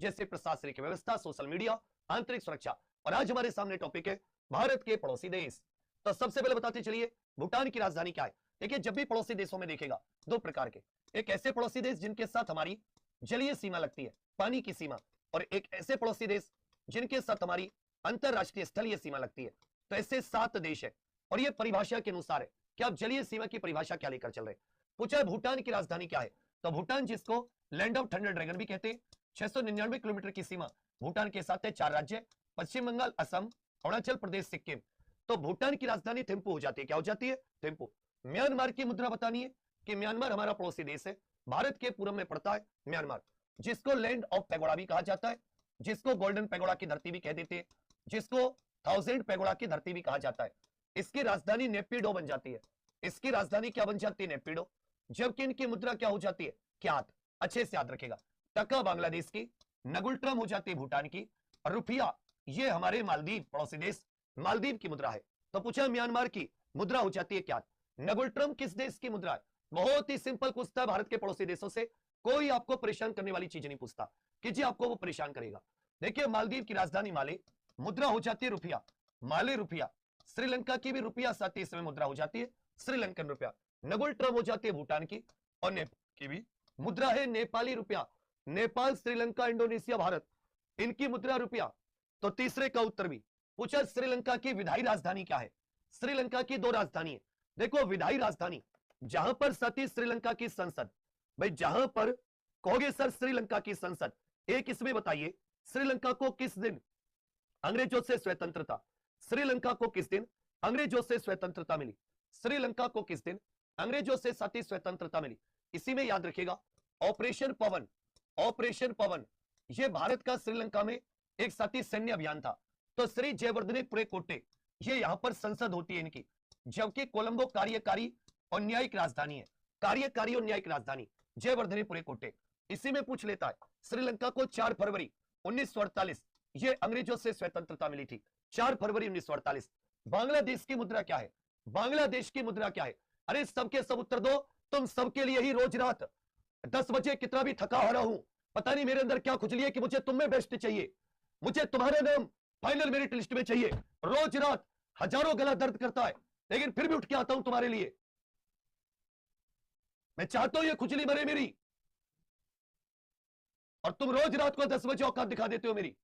जैसे प्रशासनिक व्यवस्था, सोशल मीडिया, आंतरिक सुरक्षा। और आज हमारे सामने टॉपिक है भारत के पड़ोसी देश। तो सबसे पहले बताते चलिए भूटान की राजधानी क्या है। देखिए, जब भी पड़ोसी देशों में देखेगा दो प्रकार के, एक ऐसे पड़ोसी देश जिनके साथ हमारी जलीय सीमा लगती है, पानी की सीमा, और एक ऐसे पड़ोसी देश जिनके साथ हमारी अंतरराष्ट्रीय स्थलीय सीमा लगती है। तो ऐसे 7 देश है और ये परिभाषा के अनुसार है कि आप जलीय सीमा की परिभाषा क्या लेकर चल रहे हैं। पूछा भूटान की राजधानी क्या है, तो भूटान, जिसको लैंड ऑफ थंडर ड्रैगन भी कहते हैं, 699 किलोमीटर की सीमा भूटान के साथ है। 4 राज्य, पश्चिम बंगाल, असम, अरुणाचल प्रदेश, सिक्किम। तो भूटान की राजधानी थिम्पू हो जाती है। क्या हो जाती है? थिम्पू। म्यांमार की मुद्रा बतानी है कि म्यांमार हमारा पड़ोसी देश है, भारत के पूर्व में पड़ता है म्यांमार, जिसको लैंड ऑफ पैगोडा भी कहा जाता है, जिसको गोल्डन पैगोडा की धरती भी कह देते हैं, जिसको 1000 पैगोडा की धरती भी कहा जाता है। इसकी राजधानी नेपिडो बन जाती है। इसकी राजधानी क्या बन जाती है? नेपिडो। जबकि इनकी मुद्रा क्या हो जाती है? क्यात। अच्छे से याद रखेगा। टका बांग्लादेश की, नगुल्ट्रम हो जाती है भूटान की, और रुपया ये हमारे मालदीव पड़ोसी देश मालदीव की मुद्रा है। तो पूछा म्यांमार की मुद्रा हो जाती है क्यात। नगुल्ट्रम किस देश की मुद्रा है? बहुत ही सिंपल पूछता है भारत के पड़ोसी देशों से, कोई आपको परेशान करने वाली चीज नहीं पूछता कि जी आपको वो परेशान करेगा। देखिए, मालदीव की राजधानी माले, मुद्रा हो जाती है रुपया, माले रुपया। श्रीलंका की भी रुपया साथ ही इसमें मुद्रा हो जाती है श्रीलंकन रुपया। नगुल्ट्रम हो जाती है भूटान की, और नेपाल की भी मुद्रा है नेपाली रुपया। नेपाल, श्रीलंका, इंडोनेशिया, भारत, इनकी मुद्रा रुपया। तो तीसरे का उत्तर भी पूछा श्रीलंका की विधायी राजधानी क्या है। श्रीलंका की 2 राजधानी है। देखो, विधायी राजधानी जहां पर सती श्रीलंका की संसद, भाई जहां पर कहोगे सर श्रीलंका की संसद, एक इसमें बताइए श्रीलंका को किस दिन अंग्रेजों से स्वतंत्रता, श्रीलंका को किस दिन अंग्रेजों से स्वतंत्रता मिली, श्रीलंका को किस दिन अंग्रेजों से साथी स्वतंत्रता मिली। इसी में याद रखिएगा ऑपरेशन पवन। ऑपरेशन पवन यह भारत का श्रीलंका में एक साथी सैन्य अभियान था। तो श्री जयवर्धने कोटे ये यहां पर संसद होती है इनकी, जबकि कोलंबो कार्यकारी और न्यायिक राजधानी है। कार्यकारी और न्यायिक राजधानी जयवर्धने कोटे। इसी में पूछ लेता है श्रीलंका को 4 फरवरी 1948 ये अंग्रेजों से स्वतंत्रता मिली थी। 4 फरवरी 1948। बांग्लादेश की मुद्रा क्या है? बांग्लादेश की मुद्रा क्या है? अरे सबके सब उत्तर दो। तुम सबके लिए ही रोज रात 10 बजे कितना भी थका हो रहा हूं, पता नहीं मेरे अंदर क्या खुजली है कि मुझे तुम में बेस्ट चाहिए, मुझे तुम्हारे नाम फाइनल मेरिट लिस्ट में चाहिए। रोज रात हजारों गला दर्द करता है, लेकिन फिर भी उठ के आता हूं तुम्हारे लिए। मैं चाहता हूं ये खुजली मरे मेरी, और तुम रोज रात को 10 बजे औकात दिखा देते हो मेरी।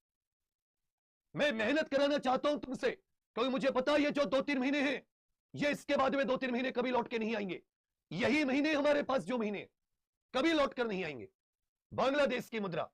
मैं मेहनत कराना चाहता हूं तुमसे, क्योंकि मुझे पता है ये जो 2-3 महीने हैं, ये इसके बाद में 2-3 महीने कभी लौट के नहीं आएंगे। यही महीने हमारे पास जो महीने कभी लौट कर नहीं आएंगे। बांग्लादेश की मुद्रा